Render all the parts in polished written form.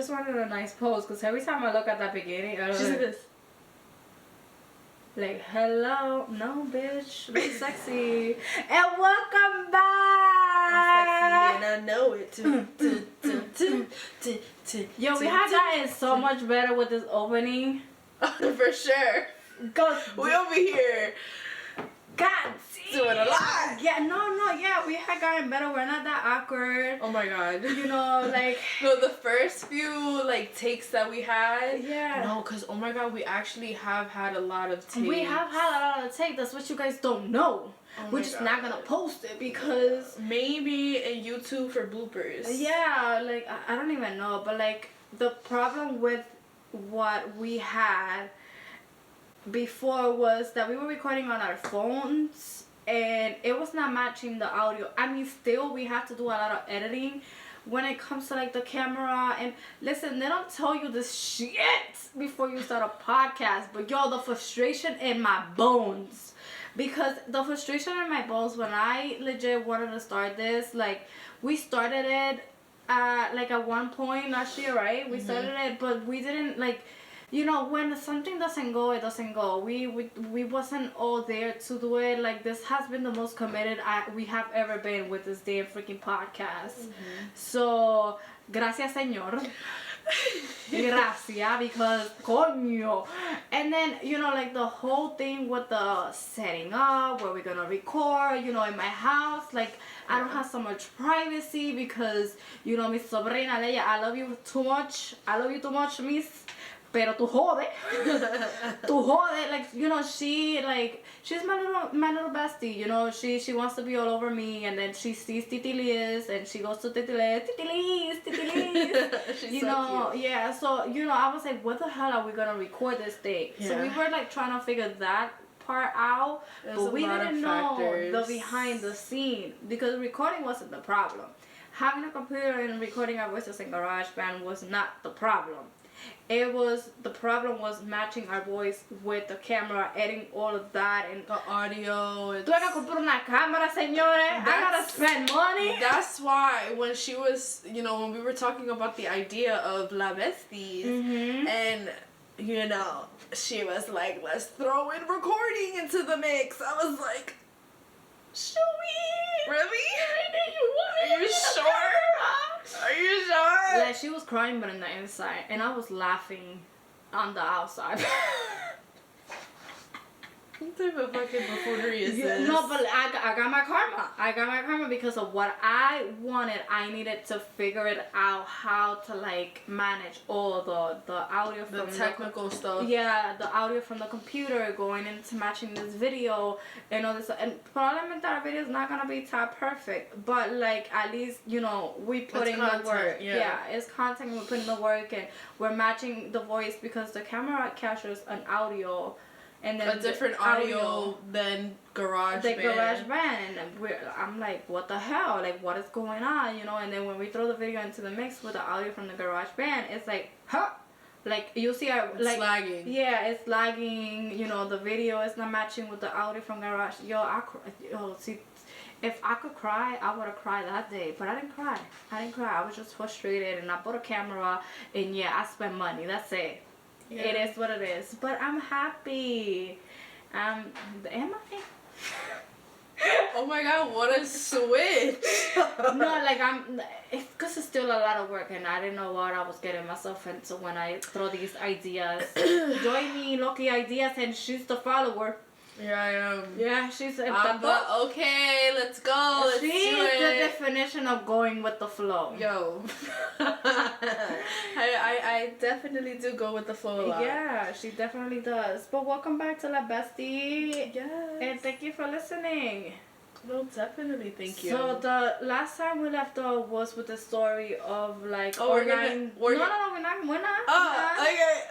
just wanted a nice pose, because every time I look at that bikini, I was She's like this. Like, hello. No, bitch. Look sexy. And welcome back. I'm sexy and I know it. Yo, we have gotten so much better with this opening. For sure. We over here. God doing a lot. Yeah, yeah, we had gotten better. We're not that awkward. Oh my god. You know, like. No, the first few, like, takes that we had. Yeah. No, because, oh my god, we actually have had a lot of takes. We have had a lot of takes. That's what you guys don't know. Oh We're just not going to post it because. Maybe in YouTube for bloopers. Yeah, like, I don't even know. But, like, the problem with what we had before was that we were recording on our phones and it was not matching the audio. I mean, still we have to do a lot of editing when it comes to like the camera. And listen, they don't tell you this shit before you start a podcast, but yo, the frustration in my bones, because the frustration in my bones when I legit wanted to start this, like we started it like at one point last year, right? We started it, but we didn't like. You know, when something doesn't go, it doesn't go. We wasn't all there to do it. Like, this has been the most committed we have ever been with this damn freaking podcast. So, gracias, señor. Gracias, because coño. And then, you know, like the whole thing with the setting up, where we're gonna record, you know, in my house. Like, I don't have so much privacy because, you know, mi sobrina, Leia, I love you too much. I love you too much, miss. Pero tú jode. Tú jode. Like, you know, she's my little bestie, you know. She wants to be all over me, and then she sees Titi Lis and she goes to Titi Lis. She's you so know, cute. yeah. So, you know, I was like, what the hell are we gonna record this thing? Yeah. So we were like trying to figure that part out, but we didn't know the behind the scene, because recording wasn't the problem. Having a computer and recording our voices in GarageBand was not the problem. The problem was matching our voice with the camera, editing all of that, and the audio. Tuve que comprar una cámara, señores. I gotta spend money. That's why when she was, you know, when we were talking about the idea of La Besties, and, you know, she was like, let's throw in recording into the mix. I was like, should we? Really? Are you sure? Are you sure? Like, she was crying but on the inside, and I was laughing on the outside. What type of fucking buffoonery is this? No, but I got my karma. I got my karma because of what I wanted. I needed to figure it out how to like manage all the audio from the technical stuff. Yeah, the audio from the computer going into matching this video and all this. And probably our video is not gonna be top perfect, but like at least, you know, we put in the work. Yeah, it's content. We put in the work and we're matching the voice because the camera captures an audio. And then a different audio than GarageBand. The GarageBand, and I'm like, what the hell? Like, what is going on? You know? And then when we throw the video into the mix with the audio from the GarageBand, it's like, huh? Like, you see our it's like lagging. Yeah, it's lagging. You know, the video is not matching with the audio from Garage. See, if I could cry, I would have cried that day. But I didn't cry. I was just frustrated, and I bought a camera, and yeah, I spent money. That's it. Yeah. It is what it is, but I'm happy. Am I? Oh my god, what a switch! No, like it's because it's still a lot of work, and I didn't know what I was getting myself into when I throw these ideas. Join me, Loki Ideas, and she's the follower. Yeah, I am. Yeah, she's okay, let's go. Let's She's do it. the definition of going with the flow. Yo. I definitely do go with the flow a lot. Yeah, she definitely does. But welcome back to La Bestie. Yes. And thank you for listening. No, definitely thank you. So the last time we left off was with the story of like we're not.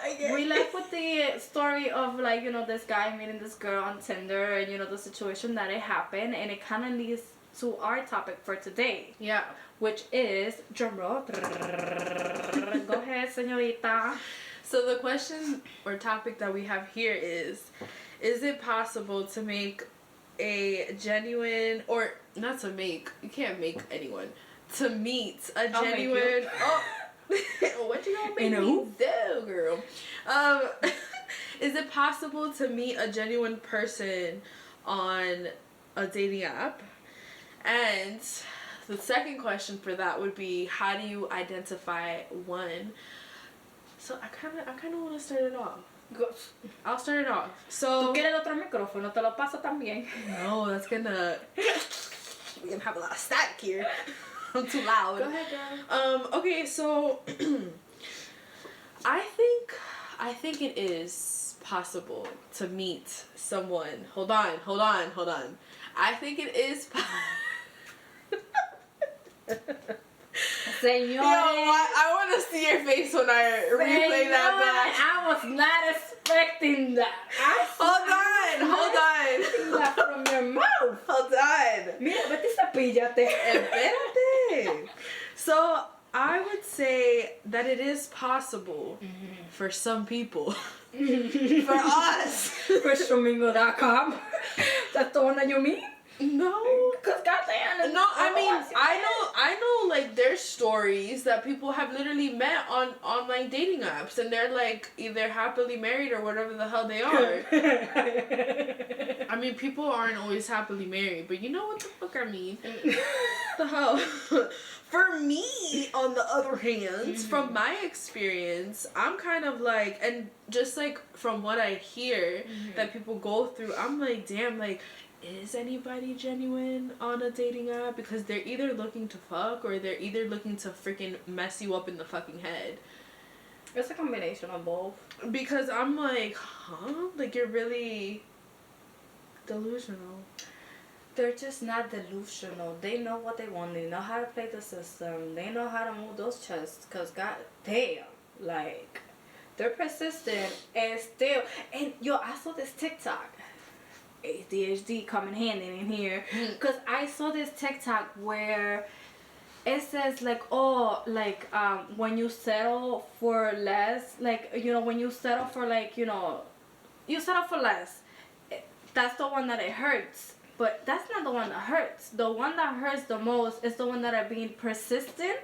Okay. We left with the story of like, you know, this guy meeting this girl on Tinder, and you know the situation that it happened, and it kind of leads to our topic for today. Yeah. Which is drumroll. Go ahead, señorita. So the question or topic that we have here is it possible to make a genuine, or not to make, you can't make anyone, to meet a genuine, What you gonna make me do, girl? Is it possible to meet a genuine person on a dating app? And the second question for that would be, how do you identify one? So I kind of want to start it off. I'll start it off. So. ¿Tú quieres otro micrófono? Te lo paso también. No, that's gonna. We're gonna have a lot of static here. I'm too loud. Go ahead, girl. Okay, so I think it is possible to meet someone. Hold on. I think it is. Señores. Yo, I want to see your face when I replay that back. I was not expecting that. Hold on. That from your mouth. Hold on. Mira, vete y cepíllate. Espérate. So I would say that it is possible for some people. For us. For Shomingo.com. That's the one that you mean? No. Because goddamn. No, I mean, I know, like, there's stories that people have literally met on online dating apps, and they're, like, either happily married or whatever the hell they are. I mean, people aren't always happily married, but you know what the fuck I mean. The hell. For me, on the other hand, from my experience, I'm kind of like, and just, like, from what I hear that people go through, I'm like, damn, like, is anybody genuine on a dating app? Because they're either looking to fuck or they're either looking to freaking mess you up in the fucking head. It's a combination of both. Because I'm like, huh? Like, you're really delusional. They're just not delusional. They know what they want. They know how to play the system. They know how to move those chests. Because, god damn, like, they're persistent and still. And, yo, I saw this TikTok. ADHD coming handy in here, because I saw this TikTok where it says like, oh, like when you settle for less, like, you know, when you settle for, like, you know, you settle for less, that's the one that it hurts. But that's not the one that hurts. The one that hurts the most is the one that are being persistent.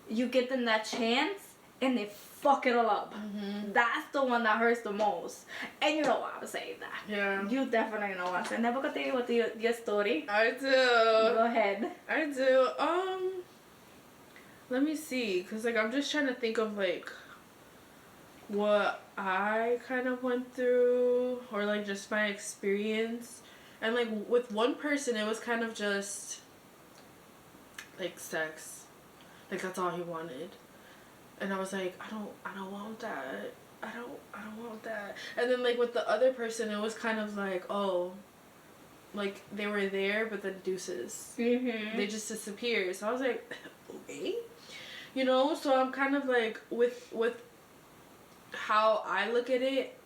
You give them that chance and they fuck it all up. That's the one that hurts the most. And you know why I'm saying that. Yeah. You definitely know what I'm saying. Never continue with your story. I do. Go ahead. I do. Let me see. Because, like, I'm just trying to think of, like, what I kind of went through. Or, like, just my experience. And, like, with one person, it was kind of just, like, sex. Like, that's all he wanted. And I was like, I don't want that. I don't want that. And then, like, with the other person, it was kind of like, oh, like, they were there, but then deuces. They just disappeared. So I was like, okay. You know, so I'm kind of like, with how I look at it,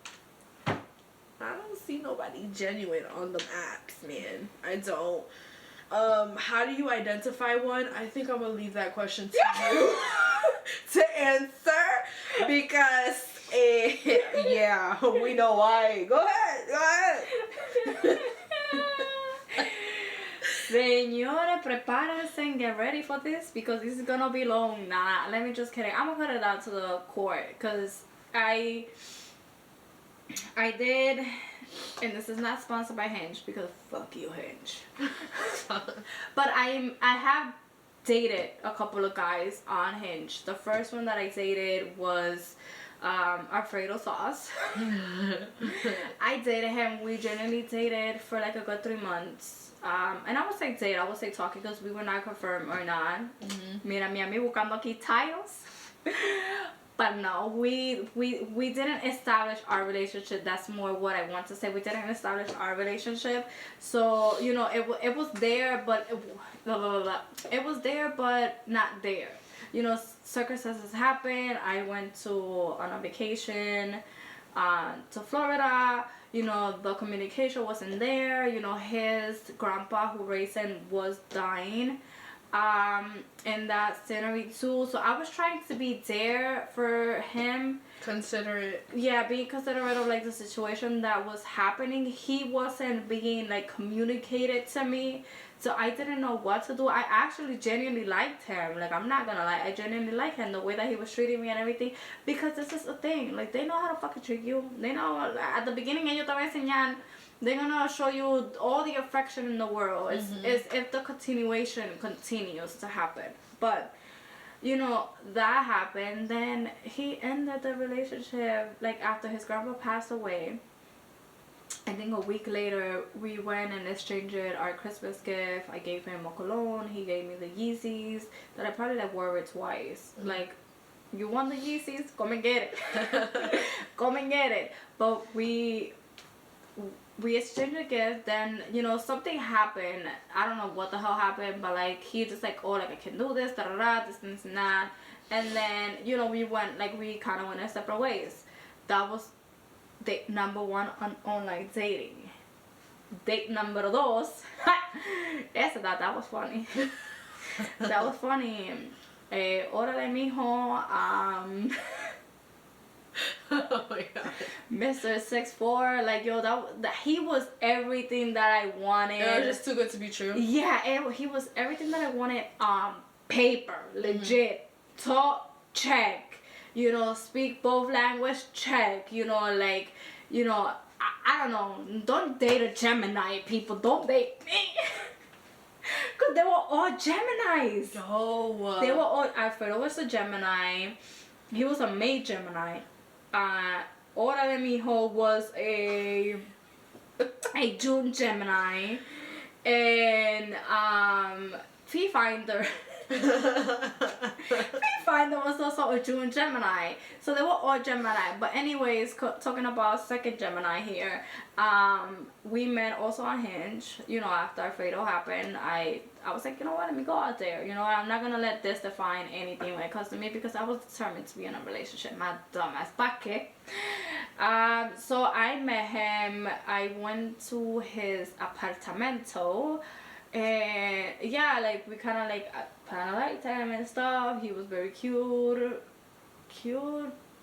I don't see nobody genuine on them apps, man. I don't. How do you identify one? I think I'm gonna leave that question to you to answer, because yeah, we know why. Go ahead. Señores, prepárense and get ready for this, because this is gonna be long. Nah, let me just kidding. I'm gonna put it out to the court, because I did, and this is not sponsored by Hinge, because fuck you, Hinge. But I have dated a couple of guys on Hinge. The first one that I dated was Alfredo Sauce. I dated him. We generally dated for like a good 3 months. And I would say date, I would say talking, because we were not confirmed or not. Mira, mi amigo buscando aquí titles. But no, we didn't establish our relationship. That's more what I want to say. We didn't establish our relationship. So, you know, it was there, but it was there, but not there. You know, circumstances happened. I went on a vacation to Florida. You know, the communication wasn't there. You know, his grandpa who raised him was dying. And that scenery too. So I was trying to be there for him. considerate. Yeah, being considerate of like the situation that was happening. He wasn't being like communicated to me, so I didn't know what to do. I actually genuinely liked him. Like, I'm not gonna lie, I genuinely liked him, the way that he was treating me and everything, because this is the thing. Like, they know how to fucking treat you. They know at the beginning, ellos te van a enseñar. They're gonna show you all the affection in the world. It's if the continuation continues to happen. But you know, that happened. Then he ended the relationship like after his grandpa passed away. I think a week later we went and exchanged our Christmas gift. I gave him a cologne. He gave me the Yeezys that I probably like wore it twice. Like, you want the Yeezys? Come and get it. Come and get it. But we exchanged a gift. Then, you know, something happened. I don't know what the hell happened, but like, he just like, oh, like, I can do this, da da da, this and that. And then, you know, we kind of went our separate ways. That was date number 1 on online dating. Date number 2. That was funny. That was funny. Órale, mijo. Oh my god. Mr. 6'4", like, yo, that he was everything that I wanted. It was just too good to be true. Yeah, he was everything that I wanted. Paper, legit. Talk, check. You know, speak both language, check. You know, like, you know, I don't know. Don't date a Gemini, people. Don't date me. Because they were all Geminis. Oh. They were all, Alfredo was a Gemini. He was a May Gemini. Órale, mijo was a June Gemini. And Fee Finder. Finder was also a June Gemini. So they were all Gemini. But anyways, talking about second Gemini here. We met also on Hinge. You know, after Alfredo happened, I was like, you know what, let me go out there. You know, I'm not gonna let this define anything when it comes to me, because I was determined to be in a relationship. My dumbass. ¿Pa qué? So I met him. I went to his apartamento. And yeah, like, we kind of liked him and stuff. He was very cute.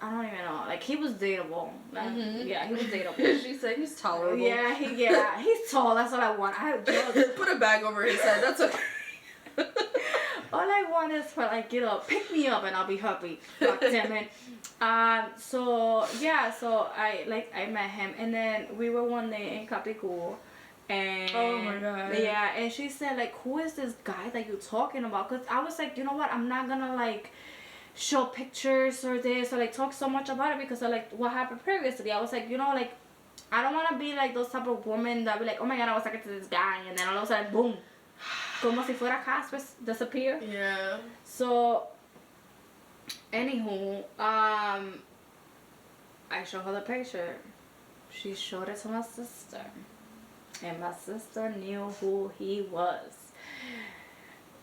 I don't even know. Like, he was dateable. Like, yeah, he was dateable. She said he's tolerable. Yeah, he's tall. That's what I want. Put a bag over his head. That's okay. All I want is for, like, you know, pick me up and I'll be happy. God damn it. So yeah, so I met him, and then we were one day in Capicu. And oh my god. Yeah, and she said, like, who is this guy that you're talking about? Because I was like, you know what, I'm not gonna like show pictures or this or like talk so much about it, because of like what happened previously. I was like, you know, like, I don't want to be like those type of women that be like, oh my god, I was talking to this guy, and then all of a sudden, boom, como si fuera Casper, disappear. Yeah. So anywho, I showed her the picture. She showed it to my sister. And my sister knew who he was.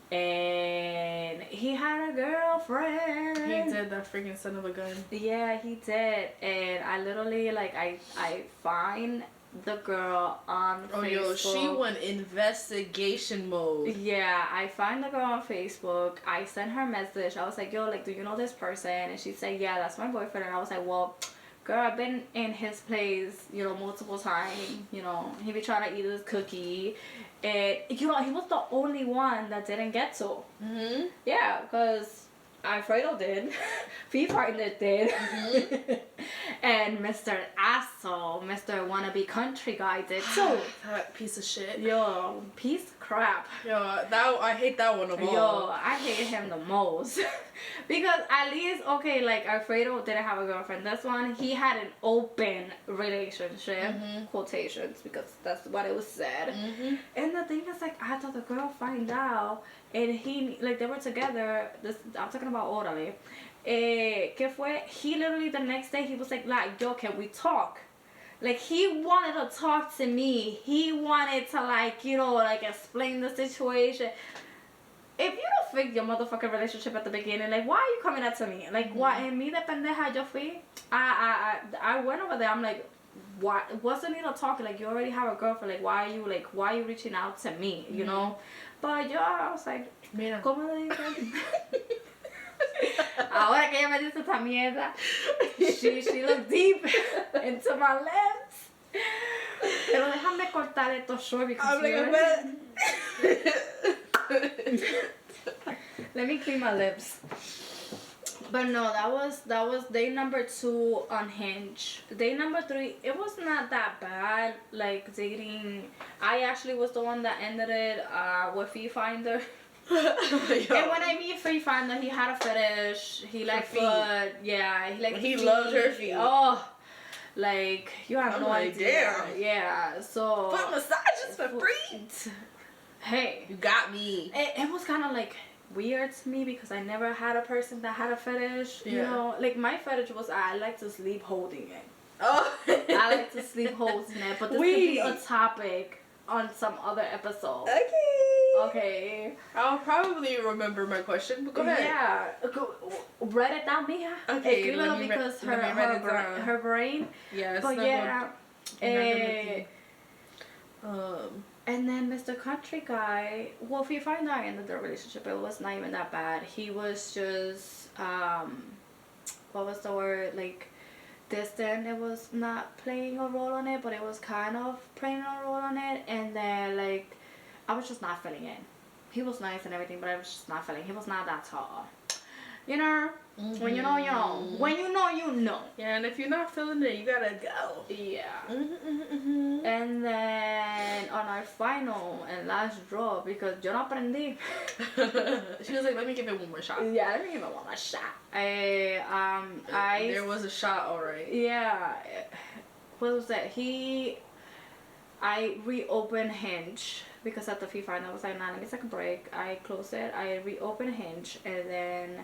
And he had a girlfriend. He did, that freaking son of a gun. Yeah, he did. And I literally, like, I find the girl on Facebook. Oh, yo, she went investigation mode. Yeah, I find the girl on Facebook. I sent her a message. I was like, yo, like, do you know this person? And she said, yeah, that's my boyfriend. And I was like, well, girl, I've been in his place, you know, multiple times. You know, he be trying to eat his cookie. And, you know, he was the only one that didn't get to. Mm-hmm. Yeah, because Alfredo did. Fee Finder did. Mm-hmm. And Mr. Asshole, Mr. Wannabe Country Guy did too. That piece of shit. Yo, piece of crap. Yo, I hate that one of all. Yo, I hate him the most. Because at least, okay, like, Alfredo didn't have a girlfriend. This one, he had an open relationship. Mm-hmm. Quotations, because that's what it was said. Mm-hmm. And the thing is, like, after the girl find out, and he, like, they were together, I'm talking about Orale. ¿Qué fue? He literally, the next day, he was like, yo, can we talk? Like, he wanted to talk to me. He wanted to, like, you know, like, explain the situation. If you don't fix your motherfucking relationship at the beginning, like, why are you coming up to me? Like, why? And me, de pendeja, yo fui. I went over there. I'm like, what's the need of talking? Like, you already have a girlfriend. Like, why are you reaching out to me? You know? But yo, I was like, mira. ¿Cómo le digo? Ahora que ella me dice esta mierda, she looked deep into my lips. Pero déjame cortar esto short because let me clean my lips. But no, that was day number 2 on Hinge. Day number 3, it was not that bad. Like dating, I actually was the one that ended it with Fee Finder. And when I mean Free Finder, he had a fetish. He liked foot. Yeah, he loved her feet. Oh, like you have no idea. Damn. Yeah, so foot massages for free. Hey, you got me. It was kind of like weird to me because I never had a person that had a fetish. Yeah. You know, like my fetish was I like to sleep holding it. Oh, I like to sleep holding it, but this could be a topic on some other episode. Okay. I'll probably remember my question, but go ahead. Yeah. Write it down, mija. Okay. Because her brain. Yeah. But yeah. And then Mr. Country Guy, well, if you find out I ended the relationship, it was not even that bad. He was just, what was the word, like, distant. It was not playing a role on it, but it was kind of playing a role on it. And then, like, I was just not feeling it. He was nice and everything, but I was just not feeling. He was not that tall. You know? Mm-hmm. When you know, you know. When you know, you know. Yeah, and if you're not feeling it, you gotta go. Yeah. And then on our final and last draw, because yo no aprendí. She was like, let me give it one more shot. Yeah, let me give it one more shot. There was a shot, alright. Yeah. What was that? I reopened Hinge because at the Fee Finder I was like, nah, let me take a break. I closed it. I reopened Hinge, and then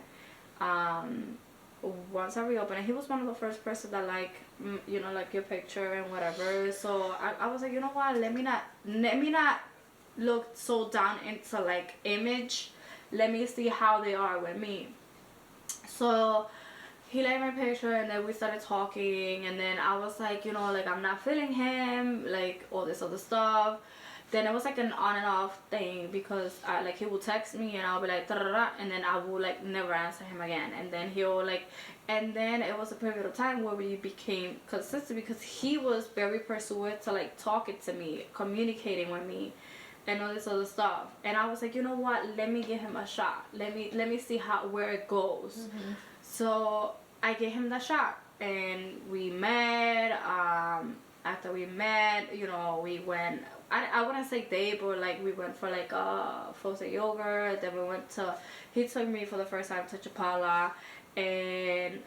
once I reopened it, he was one of the first person that like your picture and whatever. So I was like, you know what? Let me not look so down into like image. Let me see how they are with me. So he liked my picture, and then we started talking, and then I was like, like I'm not feeling him, like all this other stuff. Then it was like an on and off thing because he will text me and I'll be like da-da-da, and then I will like never answer him again, and then he'll like, and then it was a period of time where we became consistent because he was very pursuant to like talking to me, communicating with me, and all this other stuff. And I was like, you know what? Let me give him a shot. Let me see where it goes. Mm-hmm. So I gave him the shot, and we met. After we met, we went. I wouldn't say date, but like we went for like frozen yogurt. Then we went to. He took me for the first time to Chapala, and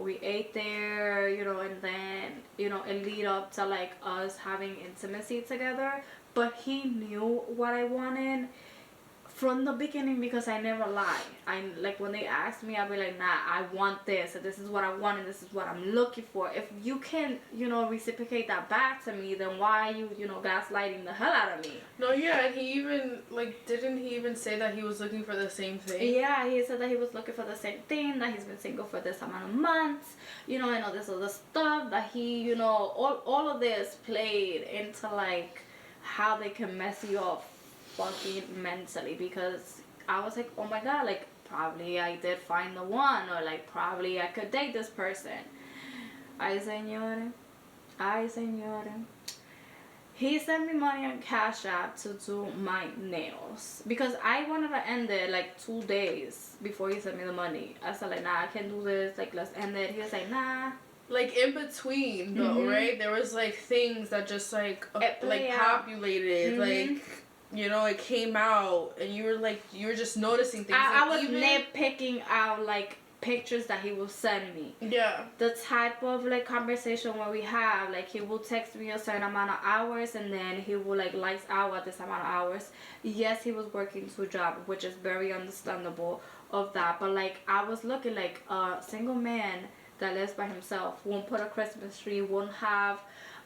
we ate there. And then it lead up to like us having intimacy together. But he knew what I wanted from the beginning because I never lie. I like when they asked me, I'll be like, nah, I want this, and this is what I want, and this is what I'm looking for. If you can, reciprocate that back to me, then why are you, gaslighting the hell out of me? No, yeah, and he even didn't he even say that he was looking for the same thing? Yeah, he said that he was looking for the same thing, that he's been single for this amount of months, and all this other stuff, that he, all of this played into like how they can mess you up fucking mentally, because I was like, oh my god, like probably I did find the one, or like probably I could date this person. Ay señores. He sent me money on Cash App to do my nails because I wanted to end it like 2 days before he sent me the money. I said like, nah, I can't do this, like let's end it. He was like, nah. Like in between though, mm-hmm. right? There was like things that just like populated, like it came out, and you were just noticing things. I was nitpicking out like pictures that he will send me. Yeah. The type of like conversation where we have, like he will text me a certain amount of hours, and then he will like lights out at this amount of hours. Yes, he was working 2 jobs, which is very understandable of that. But like I was looking like a single man that lives by himself won't put a Christmas tree, won't have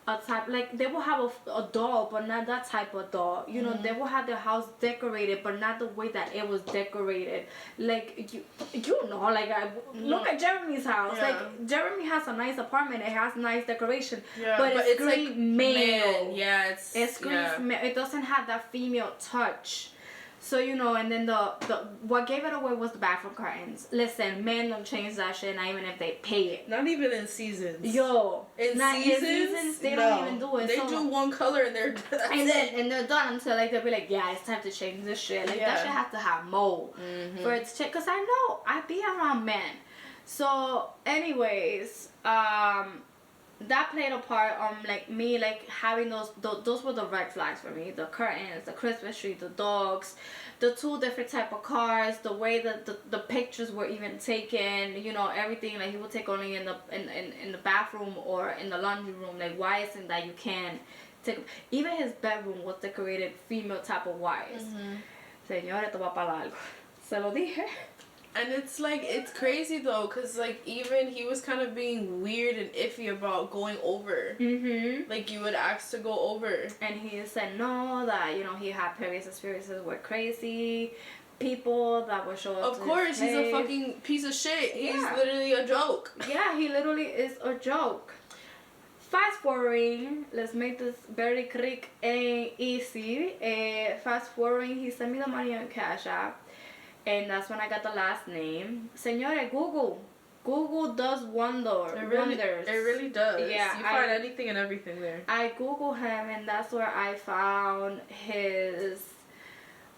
a type, like they will have a doll, but not that type of doll. Mm-hmm. They will have their house decorated, but not the way that it was decorated. Like look at Jeremy's house. Yeah. Like Jeremy has a nice apartment, it has nice decoration, but it screams like male. Yeah, it screams male. It doesn't have that female touch. So, you know, and then the what gave it away was the bathroom curtains. Listen, men don't change that shit, not even if they pay it. Not even in seasons. Yo, in seasons they don't even do it. They so, do one color and they're and they're done until like they'll be like, yeah, it's time to change this shit. Like that shit has to have mold for it to change. Cause I know I be around men. So, anyways, that played a part on like me like having those were the red flags for me. The curtains, the Christmas tree, the dogs, the two different type of cars, the way that the pictures were even taken, you know, everything. Like he would take only in the bathroom or in the laundry room. Like why isn't that you can take, even his bedroom was decorated female type of wise. Señor, esto va para largo. Se lo dije. And it's like, it's crazy though, because like even he was kind of being weird and iffy about going over. Like you would ask to go over. And he said no, that, you know, he had previous experiences with crazy people that would show up. Of course, he's a fucking piece of shit. He's literally a joke. Yeah, he literally is a joke. Fast forwarding, let's make this very quick and easy. Fast forwarding, he sent me the money on Cash App. And that's when I got the last name. Señores, Google does wonders. It really does. Yeah, you find anything and everything there. I Googled him, and that's where I found his.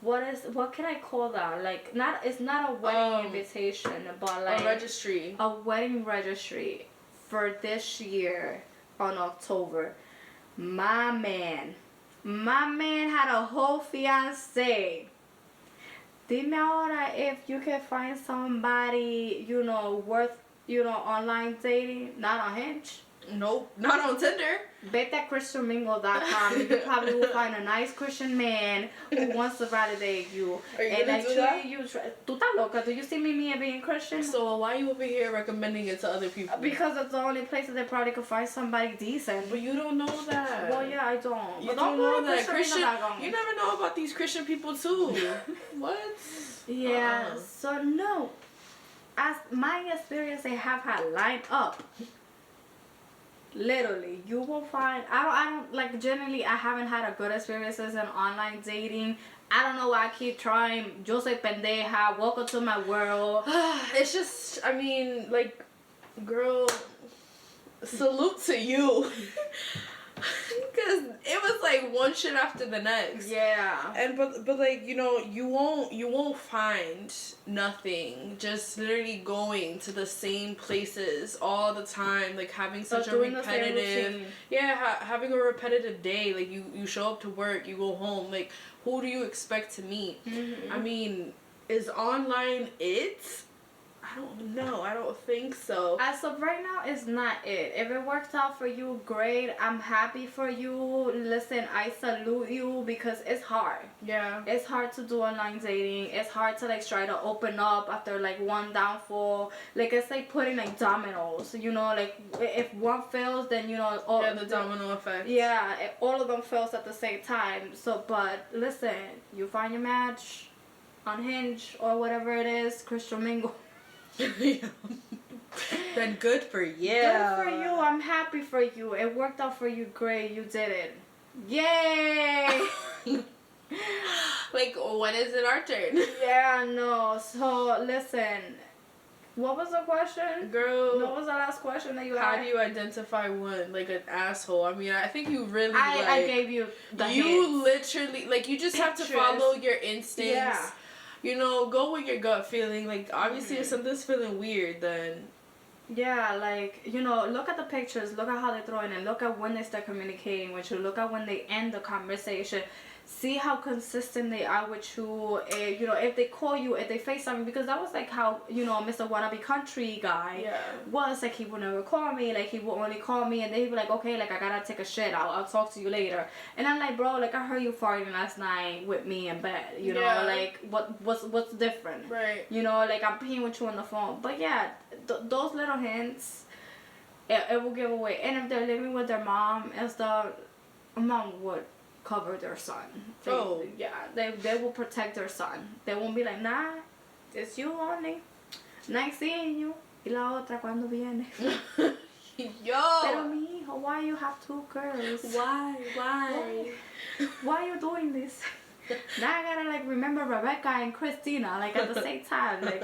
What can I call that? Like, it's not a wedding invitation, but like a registry. A wedding registry for this year on October. My man had a whole fiance. Dime ahora if you can find somebody, you know, worth, you know, online dating, not on Hinge. Nope, not on Tinder. Bet at ChristianMingle.com. You probably will find a nice Christian man who wants to validate you. Are you gonna do that? Tú estás loca? Do you see me being Christian? So why are you over here recommending it to other people? Because it's the only place that they probably could find somebody decent. But you don't know that. Well, yeah, I don't. You don't know that Christian. You never know about these Christian people too. What? Yeah. So no, as my experience, they have had lined up. Literally, you will find. I don't like. Generally, I haven't had a good experiences in online dating. I don't know why I keep trying. Yo soy pendeja. Welcome to my world. It's just. I mean, like, girl. Salute to you. Because it was like one shit after the next. Yeah. And but like, you know, you won't find nothing just literally going to the same places all the time, like having such a repetitive having a repetitive day. Like you show up to work, you go home, like who do you expect to meet? I mean, is online it? I don't know. I don't think so. As of right now, it's not it. If it works out for you, great. I'm happy for you. Listen, I salute you because it's hard. Yeah. It's hard to do online dating. It's hard to like try to open up after like one downfall. Like it's like putting like dominoes. You know, like if one fails, then you know. The domino effect. Yeah, all of them fails at the same time. So, but listen, you find your match on Hinge or whatever it is, Christian Mingle. Then good for you. Good for you. I'm happy for you. It worked out for you. Great. You did it. Yay! Like, when is it our turn? Yeah, no. So, listen. What was the question? Girl. What was the last question that you How had? do you identify one, like, an asshole? I mean, I think you really, I gave you the You literally, like, you just have to follow your instincts. Yeah. You know, go with your gut feeling. Like, obviously, if something's feeling weird, then... Yeah, like, you know, look at the pictures. Look at how they throw in and look at when they start communicating with you. Look at when they end the conversation. See how consistent they are with you. You know, if they call you, if they FaceTime, because that was like how, you know, Mr. Wannabe Country guy was. Like, he would never call me. Like, he would only call me and then he'd be like, okay, like, I gotta take a shit. I'll talk to you later. And I'm like, bro, like, I heard you farting last night with me in bed. You know, like, what's different? Right. You know, like, I'm peeing with you on the phone. But yeah, those little hints, it will give away. And if they're living with their mom, as the mom would cover their son. They will protect their son. They won't be like, nah, it's you only. Nice seeing you. Y la otra cuando viene. Yo. Pero mi hijo, why you have two girls? Why? Why are you doing this? Now I gotta like remember Rebecca and Christina like at the same time. Like,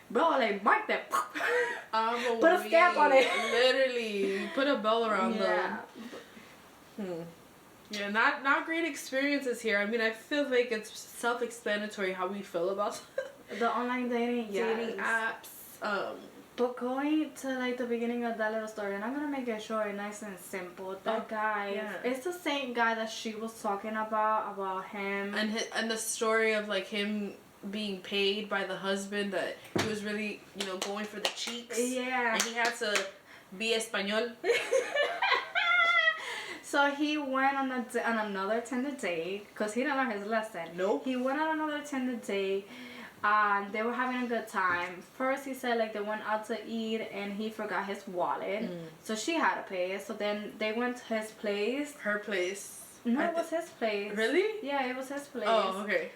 bro, like mark that. Put a stamp on it. Literally, put a bell around yeah. them. Yeah, not great experiences here. I mean, I feel like it's self-explanatory how we feel about the online dating apps. But going to like the beginning of that little story, and I'm gonna make it short and nice and simple. That guy, it's the same guy that she was talking about him, and the story of like him being paid by the husband, that he was really going for the cheeks. Yeah, and he had to be español. So he went on another Tinder date because he didn't learn his lesson. Nope. He went on another Tinder date. They were having a good time. First, he said like they went out to eat and he forgot his wallet, so she had to pay it. So then they went to his place. Her place. No, it was his place. Really? Yeah, it was his place. Oh, okay.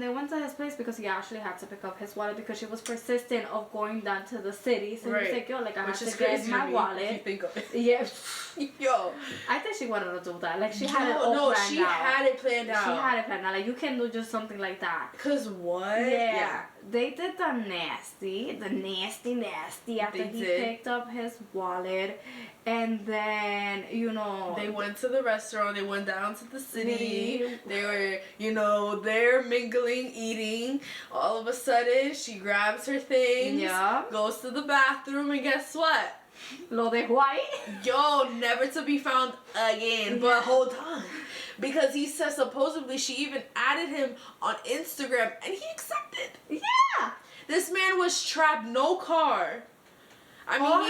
They went to his place because he actually had to pick up his wallet because she was persistent of going down to the city. So he was like, yo, like I have to get my wallet. If you think of it. Yeah. Yo. I think she wanted to do that. Like she had it all planned out. She had it planned out. She had it planned out. Like you can't do just something like that. Cause what? Yeah. They did the nasty after he picked up his wallet, and then they went to the restaurant. They went down to the city. They were there mingling, eating. All of a sudden, she grabs her things. Yeah. Goes to the bathroom, and guess what? Lo dejó ahí. Yo, never to be found again. But hold on. Because he says supposedly she even added him on Instagram and he accepted. Yeah. This man was trapped, no car. I mean,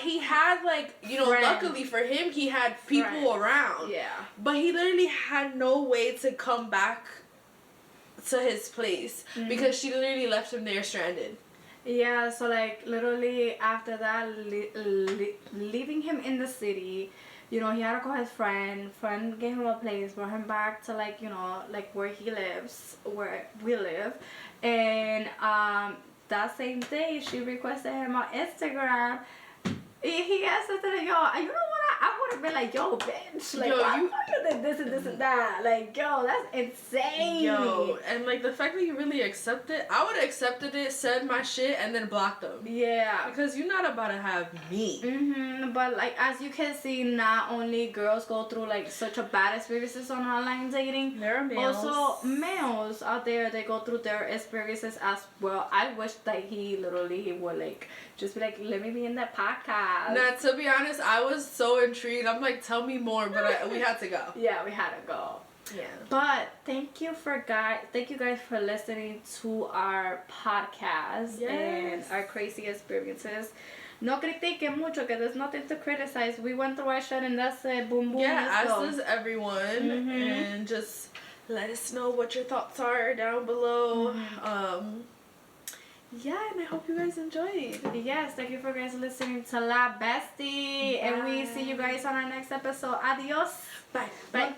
he had like, friends. Luckily for him, he had people around. Yeah. But he literally had no way to come back to his place because she literally left him there stranded. Yeah, so like literally after that, leaving him in the city, he had to call his friend gave him a place, brought him back to like where he lives, where we live, and that same day she requested him on Instagram. He asked her, yo, you know what? I would have been like, yo, bitch. Like, why you did this and this and that? Like, yo, that's insane. Yo, and like the fact that you really accept it, I would have accepted it, said my shit, and then blocked them. Yeah. Because you're not about to have me. But like, as you can see, not only girls go through like such a bad experiences on online dating. There are males. Also, males out there, they go through their experiences as well. I wish that he would like just be like, let me be in that podcast. Now, to be honest, I was so intrigued. I'm like, tell me more, but we had to go. Yeah, we had to go. Yeah. But thank you guys for listening to our podcast and our crazy experiences. No critiquen mucho, que there's nothing to criticize. We went through our shit and that's it. Boom, boom. Yeah, as does everyone. And just let us know what your thoughts are down below. Yeah, and I hope you guys enjoyed. Yes, thank you for guys listening to La Bestie. Bye. And we see you guys on our next episode. Adios. Bye. Bye.